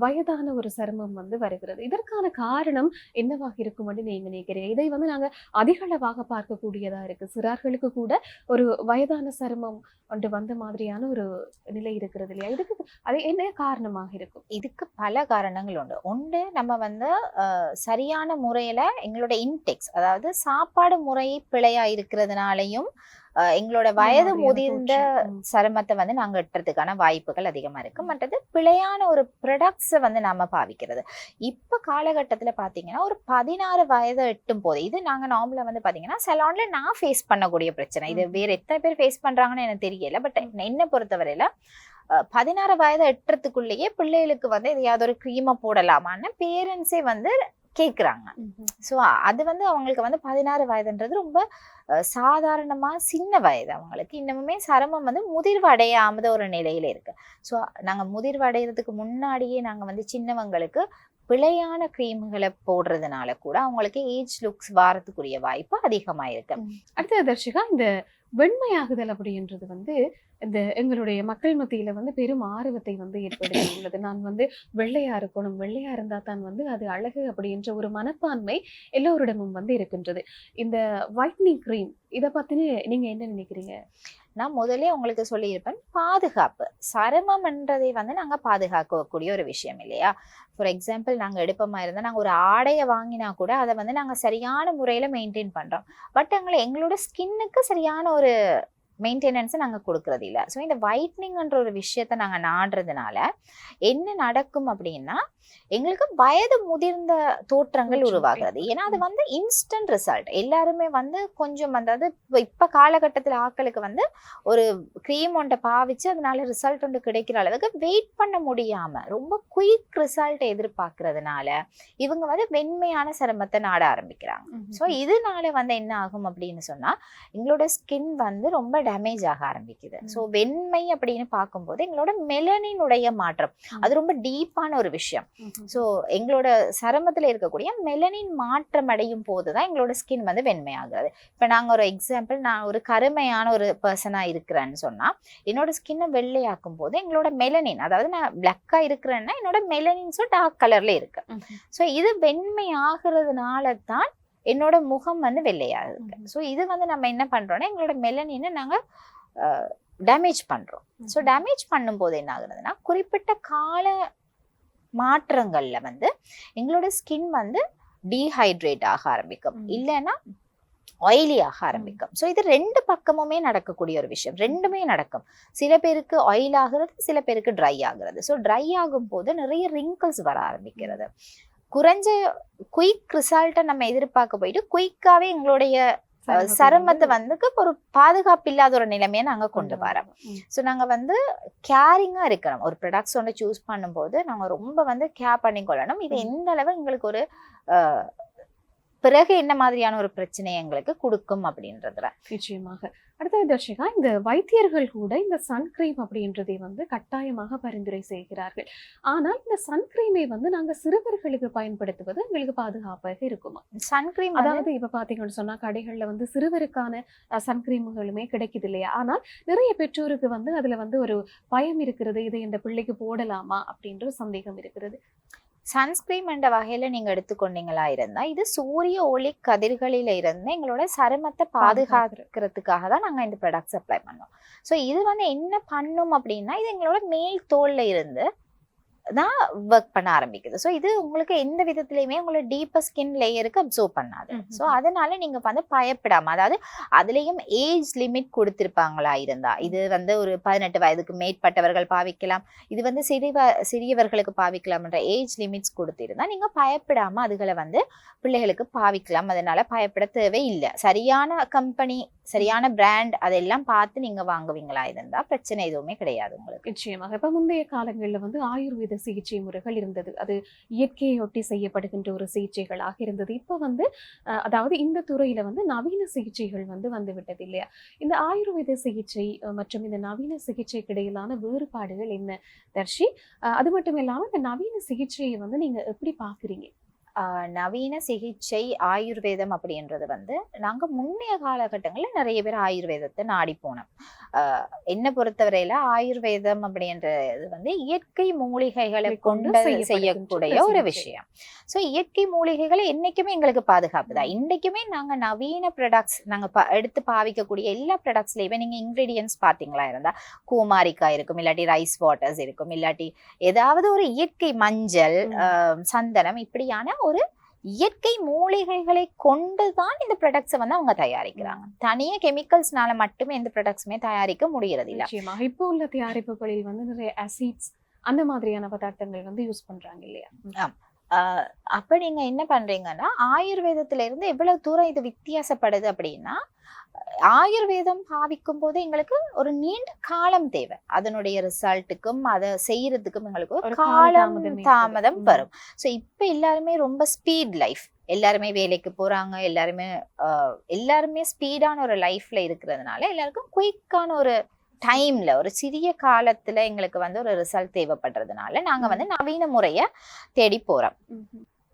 வயதான ஒரு சருமம் வந்து வருகிறது. இதற்கான காரணம் என்னவாக இருக்கும் என்று நீங்க நினைக்கிறீங்க? இதை வந்து நாங்க அதிக அளவாக பார்க்கக்கூடியதா இருக்கு. சிறார்களுக்கு கூட ஒரு வயதான சருமம் ஒன்று வந்த மாதிரியான ஒரு நிலை இருக்கிறது இல்லையா? இதுக்கு அது என்ன காரணமாக இருக்கும்? இதுக்கு பல காரணங்கள் உண்டு. ஒன்று, நம்ம வந்து சரியான முறையில எங்களோட இன்டெக்ஸ், அதாவது சாப்பாடு முறை பிழையா இருக்கிறதுனாலையும் எங்களோட வயது முதிர்ந்த சருமத்தை வந்து நாங்க எட்டுறதுக்கான வாய்ப்புகள் அதிகமா இருக்கு. மற்றது பிழையான ஒரு ப்ராடக்ட்ஸை வந்து நாம பாவிக்கிறது. இப்ப காலகட்டத்துல பாத்தீங்கன்னா ஒரு 16 வயதை எட்டும் போது, இது நாங்க நார்மலா வந்து பாத்தீங்கன்னா சலூன்ல நான் ஃபேஸ் பண்ணக்கூடிய பிரச்சனை. இது வேற எத்தனை பேர் ஃபேஸ் பண்றாங்கன்னு எனக்கு தெரியல. பட் என்ன பொறுத்தவரையில 16 வயதை எட்டுறதுக்குள்ளேயே பிள்ளைகளுக்கு வந்து எதையாவது ஒரு கிரீமை போடலாமான்னு பேரண்ட்ஸே வந்து கேக்குறாங்க. ஸோ அது வந்து அவங்களுக்கு வந்து 16 வயதுன்றது ரொம்ப சாதாரணமா சின்ன வயது. அவங்களுக்கு இன்னமுமே சருமம் வந்து முதிர்வு அடையாமத ஒரு நிலையில இருக்கு. ஸோ நாங்க முதிர்வு அடைகிறதுக்கு முன்னாடியே நாங்க வந்து சின்னவங்களுக்கு பிழையான கிரீம்களை போடுறதுனால கூட அவங்களுக்கு ஏஜ் லுக்ஸ் வாரத்துக்குரிய வாய்ப்பு அதிகமா இருக்கு. அடுத்த தர்ஷிகா, இந்த வெண்மையாகுதல் அப்படின்றது வந்து இந்த எங்களுடைய மக்கள் மத்தியில வந்து பெரும் ஆர்வத்தை வந்து ஏற்படுத்தி உள்ளது. நான் வந்து வெள்ளையா இருக்கணும், வெள்ளையா இருந்தா தான் வந்து அது அழகு அப்படின்ற ஒரு மனப்பான்மை எல்லோரிடமும் வந்து இருக்கின்றது. இந்த ஒயிட்னிங் கிரீம் இத பத்தின நீங்க என்ன நினைக்கிறீங்க? நான் முதலே உங்களுக்கு சொல்லியிருப்பேன், பாதுகாப்பு. சருமம்ன்றதை வந்து நாங்க பாதுகாக்கக்கூடிய ஒரு விஷயம் இல்லையா? ஃபார் எக்ஸாம்பிள் நாங்க எடுப்பமா இருந்தா, நாங்க ஒரு ஆடைய வாங்கினா கூட அத வந்து நாங்க சரியான முறையில மெயின்டெயின் பண்றோம். பட் எங்களோட ஸ்கின்னுக்கு சரியான ஒரு மெயின்டெனன்ஸை நாங்க கொடுக்கறது இல்ல. ஸோ இந்த ஒயிட்னிங்ன்ற ஒரு விஷயத்த நாங்க நாடுறதுனால என்ன நடக்கும் அப்படின்னா, எங்களுக்கு வயது முதிர்ந்த தோற்றங்கள் உருவாகிறது. ஏன்னா அது வந்து இன்ஸ்டன்ட் ரிசல்ட். எல்லாருமே வந்து கொஞ்சம் அதாவது இப்ப காலகட்டத்துல ஆட்களுக்கு வந்து ஒரு கிரீம் ஒன்றை பாவிச்சு அதனால ரிசல்ட் ஒன்று கிடைக்கிற அளவுக்கு வெயிட் பண்ண முடியாம ரொம்ப குயிக் ரிசல்ட் எதிர்பார்க்கறதுனால இவங்க வந்து வெண்மையான சருமத்தை நாட ஆரம்பிக்கிறாங்க. ஸோ இதனால வந்து என்ன ஆகும் அப்படின்னு சொன்னா, எங்களோட ஸ்கின் வந்து ரொம்ப டேமேஜ் ஆக ஆரம்பிக்குது. ஸோ வெண்மை அப்படின்னு பார்க்கும்போது எங்களோட மெலனினுடைய மாற்றம் அது ரொம்ப டீப்பான ஒரு விஷயம். ஸோ எங்களோட சருமத்துல இருக்கக்கூடிய மெலனின் மாற்றம் அடையும் போதுதான் எங்களோட ஸ்கின் வந்து வெண்மையாகிறது. இப்ப நாங்க ஒரு எக்ஸாம்பிள், நான் ஒரு கருமையான ஒரு பர்சனா இருக்கிறேன்னு சொன்னா, என்னோட ஸ்கின்னை வெள்ளையாக்கும் போது எங்களோட மெலனின், அதாவது நான் பிளாக்கா இருக்கிறேன்னா என்னோட மெலனின்ஸும் டார்க் கலர்ல இருக்கு. ஸோ இது வெண்மை ஆகுறதுனால தான் என்னோட முகம் வந்து வெள்ளையாகுது. ஸோ இது வந்து நம்ம என்ன பண்றோம்னா, எங்களோட மெலனினை நாங்க டேமேஜ் பண்றோம். ஸோ டேமேஜ் பண்ணும்போது என்ன ஆகுறதுன்னா, குறிப்பிட்ட கால மாற்றங்கள்ல வந்து எங்களோட ஸ்கின் வந்து டீஹைட்ரேட் ஆக ஆரம்பிக்கும், இல்லைன்னா ஆயிலி ஆக ஆரம்பிக்கும். ஸோ இது ரெண்டு பக்கமுமே நடக்கக்கூடிய ஒரு விஷயம். ரெண்டுமே நடக்கும். சில பேருக்கு ஆயில் ஆகுறது, சில பேருக்கு ட்ரை ஆகுறது. ஸோ ட்ரை ஆகும் போது நிறைய ரிங்கிள்ஸ் வர ஆரம்பிக்கிறது. குறைஞ்ச குயிக் ரிசல்ட்டை நம்ம எதிர்பார்க்க போயிட்டு குயிக்காவே எங்களுடைய சருமத்தை வந்து ஒரு பாதுகாப்பு இல்லாத ஒரு நிலைமையை நாங்க கொண்டு வரோம். ஸோ நாங்க வந்து கேரிங்கா இருக்கிறோம். ஒரு ப்ராடக்ட்ஸ் ஒன்று சூஸ் பண்ணும்போது நாங்க ரொம்ப வந்து கேர் பண்ணி கொள்ளணும். இது எந்த அளவு எங்களுக்கு ஒரு பிறகு என்ன மாதிரியான ஒரு பிரச்சனை எங்களுக்கு கொடுக்கும் அப்படின்றதுல. நிச்சயமாக. அடுத்தது தர்ஷிகா, இந்த வைத்தியர்கள் கூட இந்த சன்கிரீம் அப்படின்றதை வந்து கட்டாயமாக பரிந்துரை செய்கிறார்கள். ஆனால் இந்த சன்கிரீமை வந்து நாங்க சிறுவர்களுக்கு பயன்படுத்துவது எங்களுக்கு பாதுகாப்பாக இருக்குமா? சன்கிரீம் அதாவது இப்ப பாத்தீங்கன்னு சொன்னா கடைகள்ல வந்து சிறுவருக்கான சன்கிரீம்களுமே கிடைக்குது இல்லையா? ஆனால் நிறைய பெற்றோருக்கு வந்து அதுல வந்து ஒரு பயம் இருக்கிறது, இதை இந்த பிள்ளைக்கு போடலாமா அப்படின்ற சந்தேகம் இருக்கிறது. சன்ஸ்கிரீம் என்ற வகையில நீங்க எடுத்துக்கொண்டீங்களா இருந்தா, இது சூரிய ஒளி கதிர்களில இருந்து எங்களோட சருமத்தை பாதுகாக்கிறதுக்காக தான் நாங்க இந்த ப்ராடக்ட்ஸ் அப்ளை பண்ணோம். ஸோ இது வந்து என்ன பண்ணும் அப்படின்னா, இது எங்களோட மேல் தோல்ல இருந்து தான் ஒர்க் பண்ண ஆரம்பிக்குது. ஸோ இது உங்களுக்கு எந்த விதத்திலையுமே உங்களோட டீப்பர் ஸ்கின் லேயருக்கு அப்சர்வ் பண்ணாது. ஸோ அதனால நீங்க வந்து பயப்படாம, அதாவது அதுலயும் ஏஜ் லிமிட் கொடுத்திருப்பாங்களா இருந்தா, இது வந்து ஒரு 18 வயதுக்கு மேற்பட்டவர்கள் பாவிக்கலாம், இது வந்து சிறியவர்களுக்கு பாவிக்கலாம்ன்ற ஏஜ் லிமிட்ஸ் கொடுத்திருந்தா நீங்க பயப்படாம அதுகளை வந்து பிள்ளைகளுக்கு பாவிக்கலாம். அதனால பயப்பட தேவையில்லை. சரியான கம்பெனி, சரியான பிராண்ட் அதெல்லாம் பார்த்து நீங்க வாங்குவீங்களா இருந்தா பிரச்சனை எதுவுமே கிடையாது உங்களுக்கு. நிச்சயமாக. இப்ப முந்தைய காலங்கள்ல வந்து ஆயுர்வேத சிகிச்சை முறைகள் இருந்தது. அது இயற்கையொட்டி செய்யப்படுகின்ற ஒரு சிகிச்சைகளாக இருந்தது. இப்ப வந்து அதாவது இந்த துறையில வந்து நவீன சிகிச்சைகள் வந்து விட்டது இல்லையா? இந்த ஆயுர்வேத சிகிச்சை மற்றும் இந்த நவீன சிகிச்சைக்கு இடையிலான வேறுபாடுகள் என்ன தர்ஷி? அது மட்டும் இல்லாம இந்த நவீன சிகிச்சையை வந்து நீங்க எப்படி பாக்குறீங்க? நவீன சிகிச்சை ஆயுர்வேதம் அப்படின்றது வந்து நாங்க முன்னைய காலகட்டங்களில் நிறைய பேர் ஆயுர்வேதத்தை நாடி போனோம். என்ன பொறுத்தவரையில ஆயுர்வேதம் அப்படின்றது வந்து இயற்கை மூலிகைகளை கொண்டு செய்யக்கூடிய ஒரு விஷயம். ஸோ இயற்கை மூலிகைகளை என்னைக்குமே எங்களுக்கு பாதுகாப்பு தான். இன்னைக்குமே நாங்க நவீன ப்ராடக்ட்ஸ் நாங்க எடுத்து பாவிக்கக்கூடிய எல்லா ப்ராடக்ட்ஸ்லயுமே நீங்க இன்கிரீடியன்ஸ் பாத்தீங்களா இருந்தா கூமாரிக்காய் இருக்கும், இல்லாட்டி ரைஸ் வாட்டர்ஸ் இருக்கும், இல்லாட்டி ஏதாவது ஒரு இயற்கை மஞ்சள், சந்தனம், இப்படியான ஒரு இயற்கை மூலிகைகளை கொண்டுதான் இந்த ப்ராடக்ட்ஸை வந்து அவங்க தயாரிக்கிறாங்க. தனியா கெமிக்கல்ஸ்னால மட்டுமே எந்த ப்ராடக்ட்ஸுமே தயாரிக்க முடியறது இல்ல. இப்போ உள்ள தயாரிப்புகளில் வந்து நிறைய ஆசிட்ஸ் அந்த மாதிரியான பதார்த்தங்கள் வந்து யூஸ் பண்றாங்க இல்லையா? அப்ப நீங்க என்ன பண்றீங்கன்னா, ஆயுர்வேதத்துல இருந்து எவ்வளவு தூரம் இது வித்தியாசப்படுது அப்படின்னா, ஆயுர்வேதம் பாவிக்கும் போது எங்களுக்கு ஒரு நீண்ட காலம் தேவை. அதனுடைய ரிசல்ட்டுக்கும் அதை செய்யறதுக்கும் எங்களுக்கு ஒரு காலம் தாமதம் வரும். ஸோ இப்ப எல்லாருமே ரொம்ப ஸ்பீட் லைஃப், எல்லாருமே வேலைக்கு போறாங்க, எல்லாருமே ஸ்பீடான ஒரு லைஃப்ல இருக்கிறதுனால எல்லாருக்கும் குயிக்கான ஒரு டைம்ல, ஒரு சிறிய காலத்துல எங்களுக்கு வந்து ஒரு ரிசல்ட் தேவைப்படுறதுனால நாங்க வந்து நவீன முறைய தேடி போறோம்.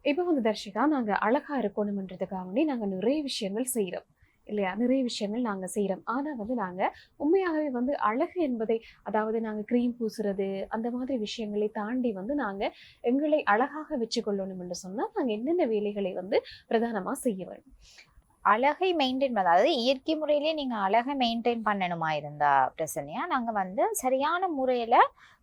இப்ப வந்து தர்ஷிகா, நாங்க அழகா இருக்கணும்ன்றதுக்காக நாங்க நிறைய விஷயங்கள் செய்யறோம். இல்லையா? நிறைய விஷயங்கள் நாங்க செய்றோம். ஆனா வந்து நாங்க உண்மையாகவே வந்து அழகு என்பதை அதாவது நாங்க கிரீம் பூசுறது, அந்த மாதிரி விஷயங்களை தாண்டி வந்து நாங்க எங்களை அழகாக வச்சுக்கொள்ளணும் என்று சொன்னா, நாங்க என்னென்ன வேலைகளை வந்து பிரதானமா செய்ய வேண்டும்? அழகை மெயின்டைன் பண்ண அதாவது இயற்கை முறையிலேயே நீங்க அழகை மெயின்டைன் பண்ணணுமா இருந்தா பிரச்சனையா, நாங்க வந்து சரியான முறையில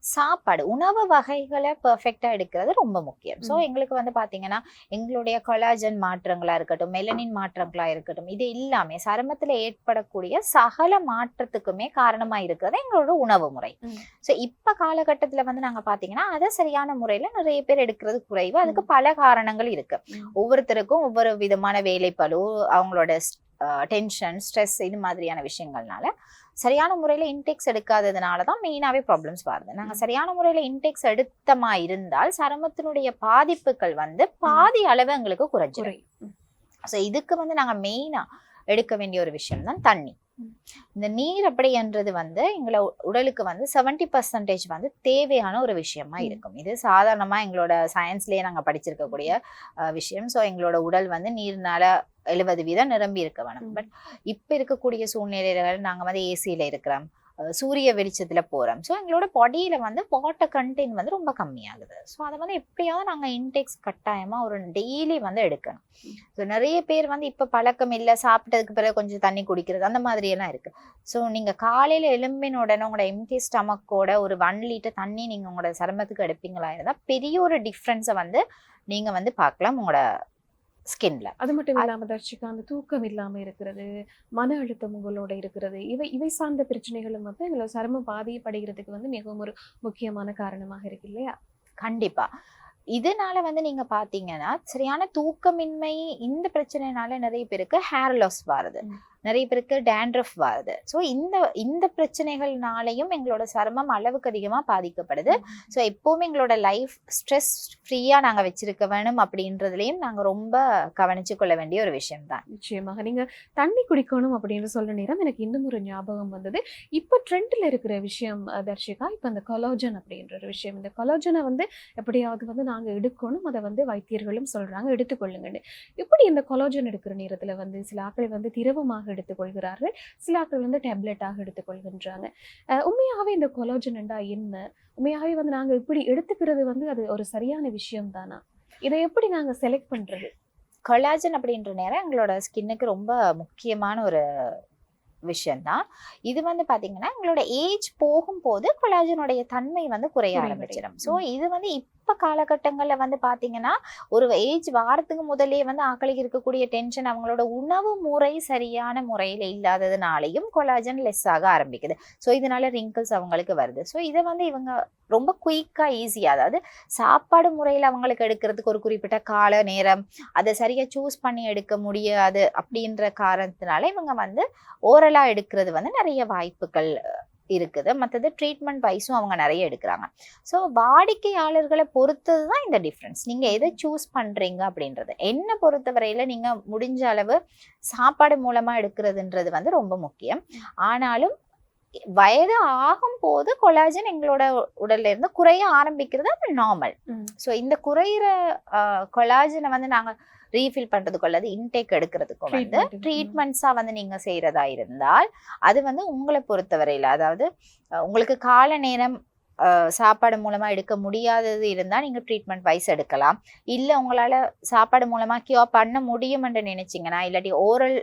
சாப்பாடு, உணவு வகைகள பெர்ஃபெக்ட்டா எடுக்கிறது ரொம்ப முக்கியம். ஸோ ம். எங்களுக்கு வந்து பார்த்தீங்கன்னா, எங்களுடைய கொலாஜன் மாற்றங்களா இருக்கட்டும், மெலனின் மாற்றங்களா இருக்கட்டும், இது எல்லாமே சருமத்தில ஏற்படக்கூடிய சகல மாற்றத்துக்குமே காரணமா இருக்கிறது எங்களோட உணவு முறை. ம். ஸோ இப்ப காலகட்டத்தில வந்து நாங்க பார்த்தீங்கன்னா, அத சரியான முறையில நிறைய பேர் எடுக்கிறது குறைவு. அதுக்கு ம். பல காரணங்கள் இருக்கு. ம். ஒவ்வொருத்தருக்கும் ஒவ்வொரு விதமான வேலைப்பளு, அவங்களோட டென்ஷன், ஸ்ட்ரெஸ் இது மாதிரியான விஷயங்கள்னால சரியான முறையில இன்டேக்ஸ் எடுக்காததுனால தான் மெயினாவே ப்ராப்ளம்ஸ் வருது. நாங்க ம். சரியான முறையில இன்டேக்ஸ் எடுத்தமா இருந்தால் சருமத்தினுடைய பாதிப்புகள் வந்து பாதி அளவு எங்களுக்கு குறைஞ்சிரும். குறை. ம். ஸோ இதுக்கு வந்து நாங்க மெயினா எடுக்க வேண்டிய ஒரு விஷயம் தான் தண்ணி. ம். இந்த நீர் அப்படின்றது வந்து எங்கள உடலுக்கு வந்து 70% வந்து தேவையான ஒரு விஷயமா ம். இருக்கும். இது சாதாரணமா எங்களோட சயின்ஸ்லயே நாங்க படிச்சிருக்கக்கூடிய விஷயம். ஸோ எங்களோட உடல் வந்து நீர்னால 70% நிரம்பி இருக்க வேணும். ம். பட் இப்ப இருக்கக்கூடிய சூழ்நிலைகள் நாங்க வந்து ஏசியில இருக்கிறோம், சூரிய வெளிச்சத்துல போறோம். ஸோ எங்களோட பாடியில வந்து வாட்டர் கண்டென்ட் வந்து ரொம்ப கம்மியாகுது. ஸோ அதை வந்து எப்படியாவது நாங்க இன்டேக்ஸ் கட்டாயமா ஒரு டெய்லி வந்து எடுக்கணும். ஸோ நிறைய பேர் வந்து இப்ப பழக்கம் இல்லை, சாப்பிட்டதுக்கு பிறகு கொஞ்சம் தண்ணி குடிக்கிறது அந்த மாதிரி எல்லாம் இருக்கு. ஸோ நீங்க காலையில எழும்பின உடனே உங்களோட எம்டி ஸ்டமக்கோட ஒரு 1 லிட்டர் தண்ணி நீங்க உங்களோட சருமத்துக்கு எடுப்பீங்களா இருந்தா பெரிய ஒரு டிஃப்ரென்ஸை வந்து நீங்க வந்து பார்க்கலாம் உங்களோட ஸ்கின்ல. அது மட்டும் இல்லாம தர்ஷிகா, அந்த தூக்கம் இல்லாம இருக்கிறது, மன அழுத்தம் உங்களோட இருக்கிறது, இவை இவை சார்ந்த பிரச்சனைகளும் வந்து எங்களோட சருமம் பாதிப்படைகிறதுக்கு வந்து மிகவும் ஒரு முக்கியமான காரணமாக இருக்கு இல்லையா? கண்டிப்பா. இதனால வந்து நீங்க பாத்தீங்கன்னா, சரியான தூக்கமின்மை இந்த பிரச்சனைனால நிறைய பேருக்கு ஹேர் லாஸ் வருது. ம். நிறைய பேருக்கு டேண்ட்ரஃப் வருது. ஸோ இந்த பிரச்சனைகள்னாலையும் எங்களோட சருமம் அளவுக்கு அதிகமா பாதிக்கப்படுது. ம். ஸோ எப்பவுமே எங்களோட லைஃப் ஸ்ட்ரெஸ் ஃப்ரீயா நாங்க வச்சிருக்க வேணும் அப்படின்றதுலயும் நாங்க ரொம்ப கவனிச்சு கொள்ள வேண்டிய ஒரு விஷயம் தான். நிச்சயமாக. நீங்க தண்ணி குடிக்கணும் அப்படின்னு சொல்ற நேரம் எனக்கு இன்னும் ஒரு ஞாபகம் வந்தது. இப்ப ட்ரெண்ட்ல இருக்கிற விஷயம் தர்ஷிகா, இப்ப அந்த கொலாஜன் அப்படின்ற ஒரு விஷயம். இந்த கொலாஜனை வந்து எப்படியாவது வந்து நாங்க எடுக்கணும். அத வந்து வைத்தியர்களும் சொல்றாங்க எடுத்துக்கொள்ளுங்கன்னு. இப்படி இந்த கொலாஜன் எடுக்கிற நேரத்துல வந்து சில ஆட்கள் வந்து திரவமாக எடுத்துக்கொள்கிறார்கள். சில ஆட்கள் வந்து டேப்லெட்டாக எடுத்துக்கொள்கின்றாங்க. உண்மையாகவே இந்த கொலாஜன் என்றா என்ன? உண்மையாகவே வந்து நாங்க இப்படி எடுத்துக்கிறது வந்து அது ஒரு சரியான விஷயம் தானா? இதை எப்படி நாங்க செலக்ட் பண்றது? கொலாஜன் அப்படின்ற நேரம் எங்களோட ஸ்கின்னுக்கு ரொம்ப முக்கியமான ஒரு விஷயம் தான். இது வந்து பாத்தீங்கன்னா எங்களோட ஏஜ் போகும்போது கொலாஜனுடைய தன்மை வந்து குறைய குறைவடையும். ஆரம்பிச்சிடும். ஸோ இது வந்து இப்ப காலகட்டங்கள்ல வந்து பாத்தீங்கன்னா ஒரு ஏஜ் வாரத்துக்கு முதலே வந்து ஆக்களுக்கு இருக்கக்கூடிய டென்ஷன் அவங்களோட உணவு முறை சரியான முறையில இல்லாததுனாலையும் கொலாஜன் லெஸ் ஆக ஆரம்பிக்குது. ஸோ இதனால ரிங்கிள்ஸ் அவங்களுக்கு வருது. ஸோ இதை வந்து இவங்க ரொம்ப குயிக்கா ஈஸியா, அதாவது சாப்பாடு முறையில அவங்களுக்கு எடுக்கிறதுக்கு ஒரு குறிப்பிட்ட கால நேரம் அதை சரியா சூஸ் பண்ணி எடுக்க முடியாது அப்படின்ற காரணத்தினால இவங்க வந்து ஓரலா எடுக்கிறது வந்து நிறைய வாய்ப்புகள் இருக்குது. மற்றது ட்ரீட்மெண்ட் வைஸும் அவங்க நிறைய எடுக்கிறாங்க. ஸோ வாடிக்கையாளர்களை பொறுத்தது தான் இந்த டிஃப்ரென்ஸ். நீங்க எதை சூஸ் பண்றீங்க அப்படின்றது. என்ன பொறுத்தவரையில நீங்க முடிஞ்ச அளவு சாப்பாடு மூலமா எடுக்கிறதுன்றது வந்து ரொம்ப முக்கியம். ஆனாலும் வயது ஆகும் போது கொலாஜன் எங்களோட உடல்ல இருந்து குறைய ஆரம்பிக்கிறது அது நார்மல். ம். ஸோ இந்த குறையிற கொலாஜனை வந்து நாங்க ரீஃபில் பண்றதுக்கு அல்லது இன்டேக் எடுக்கிறதுக்கும் வந்து ட்ரீட்மெண்ட். ம். ட்ரீட்மெண்ட்ஸா வந்து நீங்க செய்யறதா இருந்தால் அது வந்து உங்களை பொறுத்தவரையில, அதாவது உங்களுக்கு கால நேரம் சாப்பாடு மூலமா எடுக்க முடியாதது இருந்தா நீங்க ட்ரீட்மெண்ட் வைஸ் எடுக்கலாம். இல்ல உங்களால சாப்பாடு மூலமா கியூர் பண்ண முடியும் என்று நினைச்சீங்கன்னா, இல்லாட்டி ஓரல்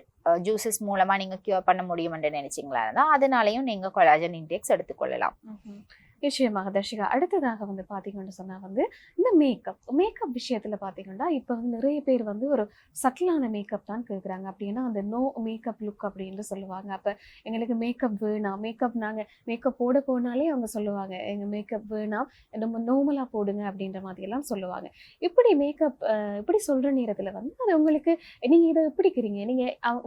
ஜூசஸ் மூலமா நீங்க கியூர் பண்ண முடியும் என்று நினைச்சீங்களா இருந்தா அதனாலையும் நீங்க கொலாஜன் இன்டேக்ஸ் எடுத்துக்கொள்ளலாம். ம்ஹ்ம். நிச்சயமாக தர்ஷிகா. அடுத்ததாக வந்து பார்த்தீங்கன்னு சொன்னா வந்து, இந்த மேக்கப் விஷயத்துல பார்த்தீங்கன்னா, இப்ப வந்து நிறைய பேர் வந்து ஒரு சட்டிலான மேக்கப் தான் கேட்குறாங்க. அப்படின்னா அந்த நோ மேக்கப் லுக் அப்படின்னு சொல்லுவாங்க. அப்ப எங்களுக்கு மேக்கப் வேணாம். நாங்க மேக்கப் போட போனாலே அவங்க சொல்லுவாங்க, "எங்க மேக்கப் வேணாம். நம்ம நார்மலா போடுங்க." அப்படின்ற மாதிரியெல்லாம் சொல்லுவாங்க. இப்படி மேக்கப் இப்படி சொல்ற நேரத்துல வந்து அது உங்களுக்கு நீங்க இத எப்படிக்கிறீங்க? நீங்க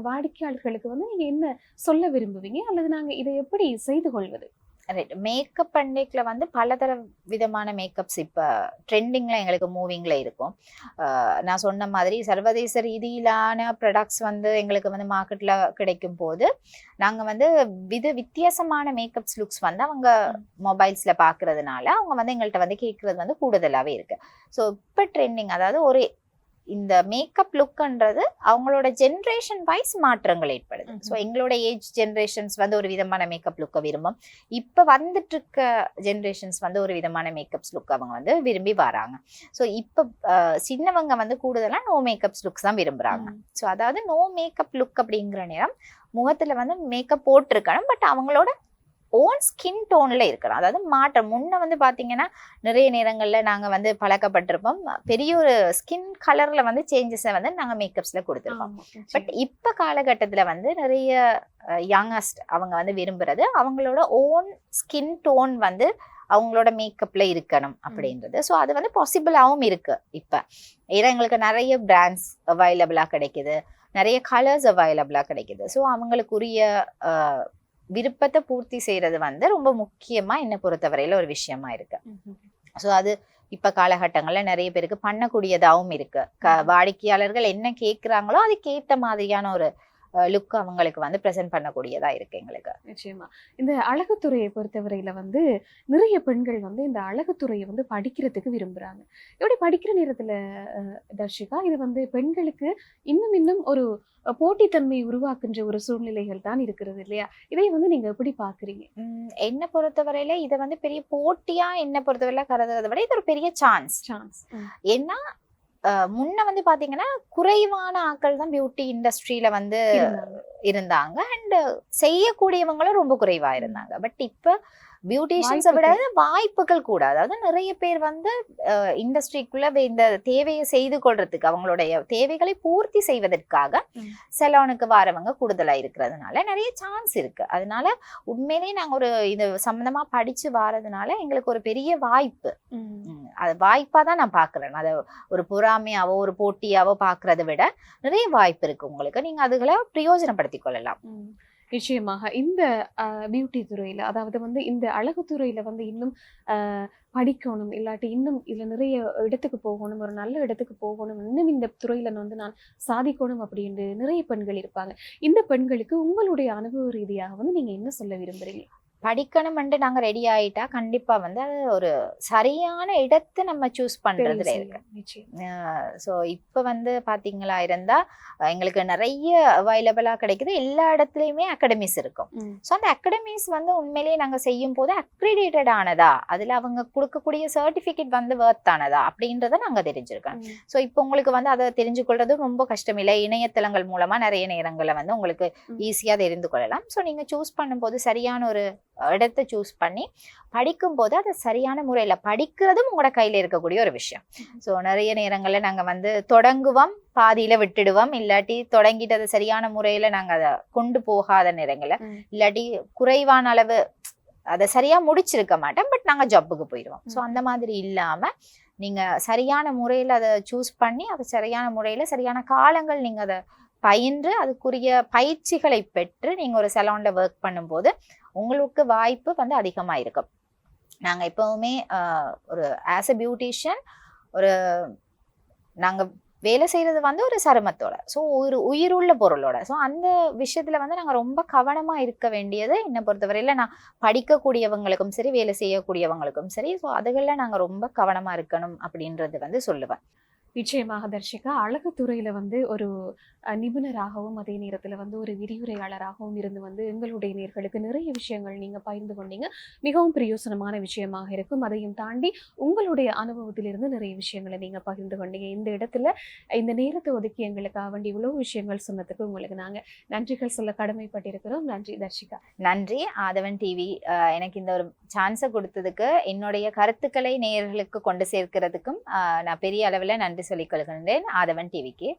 வாடிக்கையாளர்களுக்கு வந்து நீங்க என்ன சொல்ல விரும்புவீங்க? அல்லது நாங்க இதை எப்படி செய்து கொள்வது? ரைட். மேக்கப் பண்டிகைல வந்து பலதர விதமான மேக்கப்ஸ் இப்ப ட்ரெண்டிங்ல எங்களுக்கு மூவிங்ல இருக்கும். நான் சொன்ன மாதிரி சர்வதேச ரீதியிலான ப்ராடக்ட்ஸ் வந்து எங்களுக்கு வந்து மார்க்கெட்ல கிடைக்கும் போது நாங்க வந்து வித்தியாசமான மேக்கப்ஸ் லுக்ஸ் வந்து அவங்க மொபைல்ஸ்ல பாக்குறதுனால அவங்க வந்து எங்கள்கிட்ட வந்து கேட்கறது வந்து கூடுதலாவே இருக்கு. ஸோ இப்ப ட்ரெண்டிங், அதாவது ஒரு இந்த மேக்கப் லுக்ன்றது அவங்களோட ஜென்ரேஷன் வைஸ் மாற்றங்கள் ஏற்படுது. ஸோ எங்களோட ஏஜ் ஜென்ரேஷன்ஸ் வந்து ஒரு விதமான மேக்கப் லுக்கை விரும்பும். இப்போ வந்துட்டு இருக்க ஜென்ரேஷன்ஸ் வந்து ஒரு விதமான மேக்கப்ஸ் லுக் அவங்க வந்து விரும்பி வராங்க. ஸோ இப்போ சின்னவங்க வந்து கூடுதலாக நோ மேக்கப்ஸ் லுக்ஸ் தான் விரும்புகிறாங்க. ஸோ அதாவது நோ மேக்கப் லுக் அப்படிங்கிற நேரம் முகத்தில் வந்து மேக்கப் போட்டிருக்கணும், பட் அவங்களோட ஓன் ஸ்கின் டோன்ல இருக்கணும். அதாவது மாற்றம் முன்ன வந்து பாத்தீங்கன்னா நிறைய நேரங்கள்ல நாங்க வந்து பழக்கப்பட்டிருப்போம், பெரிய ஒரு ஸ்கின் கலர்ல வந்து சேஞ்சஸை வந்து நாங்க மேக்கப்ஸ்ல கொடுத்துருப்போம். பட் இப்ப காலகட்டத்துல வந்து நிறைய யங்கஸ்ட் அவங்க வந்து விரும்புறது அவங்களோட ஓன் ஸ்கின் டோன் வந்து அவங்களோட மேக்கப்ல இருக்கணும் அப்படின்றது. ஸோ அது வந்து பாசிபிளாகவும் இருக்கு. இப்ப ஏன்னா எங்களுக்கு நிறைய பிராண்ட்ஸ் அவைலபிளா கிடைக்குது, நிறைய கலர்ஸ் அவைலபிளா கிடைக்குது. ஸோ அவங்களுக்குரிய விருப்பத்தை பூர்த்தி செய்யறது வந்து ரொம்ப முக்கியமா என்னை பொறுத்தவரையில ஒரு விஷயமா இருக்கு. ஸோ அது இப்ப காலகட்டங்கள்ல நிறைய பேருக்கு பண்ணக்கூடியதாகவும் இருக்கு. வாடிக்கையாளர்கள் என்ன கேட்கிறாங்களோ அதுக்கேற்ற மாதிரியான ஒரு லுக் அவங்களுக்கு வந்து ப்ரெசென்ட் பண்ணக்கூடியதா இருக்கு எங்களுக்கு. நிச்சயமா இந்த அழகுத்துறையை பொறுத்தவரையில வந்து நிறைய பெண்கள் வந்து இந்த அழகுத்துறையை வந்து படிக்கிறதுக்கு விரும்புறாங்க. இப்படி படிக்கிற நேரத்துல தர்ஷிகா, இது வந்து பெண்களுக்கு இன்னும் ஒரு போட்டித்தன்மை உருவாக்குன்ற ஒரு சூழ்நிலைகள் தான் இருக்கிறது இல்லையா? இதை வந்து நீங்க எப்படி பாக்குறீங்க? என்ன பொறுத்தவரையில இதை வந்து பெரிய போட்டியா என்ன பொறுத்தவரையில கருதுறதை விட இது ஒரு பெரிய சான்ஸ். ஏன்னா முன்ன வந்து பாத்தீங்கன்னா குறைவான ஆட்கள் தான் பியூட்டி இண்டஸ்ட்ரியில வந்து இருந்தாங்க, அண்ட் செய்யக்கூடியவங்களும் ரொம்ப குறைவா இருந்தாங்க. பட் இப்ப பியூட்டிஷியன்ஸை விட வாய்ப்புகள் கூட, அதாவது நிறைய பேர் வந்து இண்டஸ்ட்ரிக்குள்ள இந்த தேவையை செய்து கொள்றதுக்கு அவங்களுடைய தேவைகளை பூர்த்தி செய்வதற்காக சலூனுக்கு வரவங்க கூடுதலா இருக்கிறதுனால நிறைய சான்ஸ் இருக்கு. அதனால உண்மையிலேயே நாங்க ஒரு இது சம்பந்தமா படிச்சு வாரதுனால எங்களுக்கு ஒரு பெரிய வாய்ப்பு. அது வாய்ப்பா தான் நான் பாக்குறேன். அதை ஒரு பொறாமையாவோ ஒரு போட்டியாவோ பாக்குறதை விட நிறைய வாய்ப்பு இருக்கு உங்களுக்கு, நீங்க அதுகளை பிரயோஜனப்படுத்திக் கொள்ளலாம். நிச்சயமாக இந்த பியூட்டி துறையில, அதாவது வந்து இந்த அழகு துறையில வந்து இன்னும் படிக்கணும், இல்லாட்டி இன்னும் இதுல நிறைய இடத்துக்கு போகணும், ஒரு நல்ல இடத்துக்கு போகணும், இன்னும் இந்த துறையில வந்து நான் சாதிக்கணும் அப்படின்னு நிறைய பெண்கள் இருப்பாங்க. இந்த பெண்களுக்கு உங்களுடைய அனுபவ ரீதியாக வந்து நீங்க என்ன சொல்ல விரும்புறீங்க? படிக்கணும்ன்ட்டு நாங்க ரெடி ஆயிட்டா கண்டிப்பா வந்து அது ஒரு சரியான இடத்தை நம்ம சூஸ் பண்றதுல இருக்கு. ஸோ இப்போ வந்து பாத்தீங்களா இருந்தா எங்களுக்கு நிறைய அவைலபிளா கிடைக்குது, எல்லா இடத்துலயுமே அகாடமிஸ் இருக்கும். ஸோ அந்த அகாடமிஸ் வந்து உண்மையிலேயே நாங்க செய்யும் போது அக்ரிடேட்டட் ஆனதா, அதுல அவங்க கொடுக்கக்கூடிய சர்டிபிகேட் வந்து வர்த் ஆனதா அப்படின்றத நாங்க தெரிஞ்சிருக்கோம். ஸோ இப்போ உங்களுக்கு வந்து அதை தெரிஞ்சு கொள்றது ரொம்ப கஷ்டம் இல்லை, இணையதளங்கள் மூலமா நிறைய நேரங்களை வந்து உங்களுக்கு ஈஸியா தெரிந்து கொள்ளலாம். ஸோ நீங்க சூஸ் பண்ணும்போது சரியான ஒரு இடத்தை சூஸ் பண்ணி படிக்கும் போது அது சரியான முறையில படிக்கிறதும் உங்களோட கையில இருக்கக்கூடிய ஒரு விஷயம். ஸோ நிறைய நேரங்கள்ல நாங்க வந்து தொடங்குவோம், பாதியில விட்டுடுவோம், இல்லாட்டி தொடங்கிட்டு அதை சரியான முறையில நாங்க அதை கொண்டு போகாத நேரங்கள்ல, இல்லாட்டி குறைவான அளவு அதை சரியா முடிச்சிருக்க மாட்டோம், பட் நாங்க ஜப்புக்கு போயிடுவோம். ஸோ அந்த மாதிரி இல்லாம நீங்க சரியான முறையில அதை சூஸ் பண்ணி அதை சரியான முறையில சரியான காலங்கள் நீங்க அதை பயின்று அதுக்குரிய பயிற்சிகளை பெற்று நீங்க ஒரு சலூன்ல ஒர்க் பண்ணும்போது உங்களுக்கு வாய்ப்பு வந்து அதிகமா இருக்கும். நாங்க எப்பவுமே ஒரு ஆஸ் எ பியூட்டிஷியன் ஒரு நாங்க வேலை செய்யறது வந்து ஒரு சருமத்தோட, ஸோ ஒரு உயிருள்ள பொருளோட. ஸோ அந்த விஷயத்துல வந்து நாங்க ரொம்ப கவனமா இருக்க வேண்டியது என்னை பொறுத்தவரையில நான் படிக்கக்கூடியவங்களுக்கும் சரி வேலை செய்யக்கூடியவங்களுக்கும் சரி, ஸோ அதுகளில் நாங்க ரொம்ப கவனமா இருக்கணும் அப்படின்றது வந்து சொல்லுவேன். நிச்சயமாக தர்ஷிகா, அழகு துறையில வந்து ஒரு நிபுணராகவும் அதே நேரத்துல வந்து ஒரு விரிவுரையாளராகவும் இருந்து வந்து எங்களுடைய நேர்களுக்கு நிறைய விஷயங்கள் நீங்க பகிர்ந்து கொண்டீங்க. மிகவும் பிரயோசனமான விஷயமாக இருக்கும். அதையும் தாண்டி உங்களுடைய அனுபவத்திலிருந்து நிறைய விஷயங்களை நீங்க பகிர்ந்து கொண்டீங்க. இந்த இடத்துல இந்த நேரத்தை ஒதுக்கி எங்களுக்காக வேண்டி இவ்வளவு விஷயங்கள் சொன்னதுக்கு உங்களுக்கு நாங்க நன்றிகள் சொல்ல கடமைப்பட்டிருக்கிறோம். நன்றி தர்ஷிகா. நன்றி ஆதவன் டிவி, எனக்கு இந்த ஒரு சான்ஸை கொடுத்ததுக்கு, என்னுடைய கருத்துக்களை நேயர்களுக்கு கொண்டு சேர்க்கிறதுக்கும் நான் பெரிய அளவில் நன்றி சொல்லிக் கொள்கின்றேன் ஆதவன் டிவிக்கு.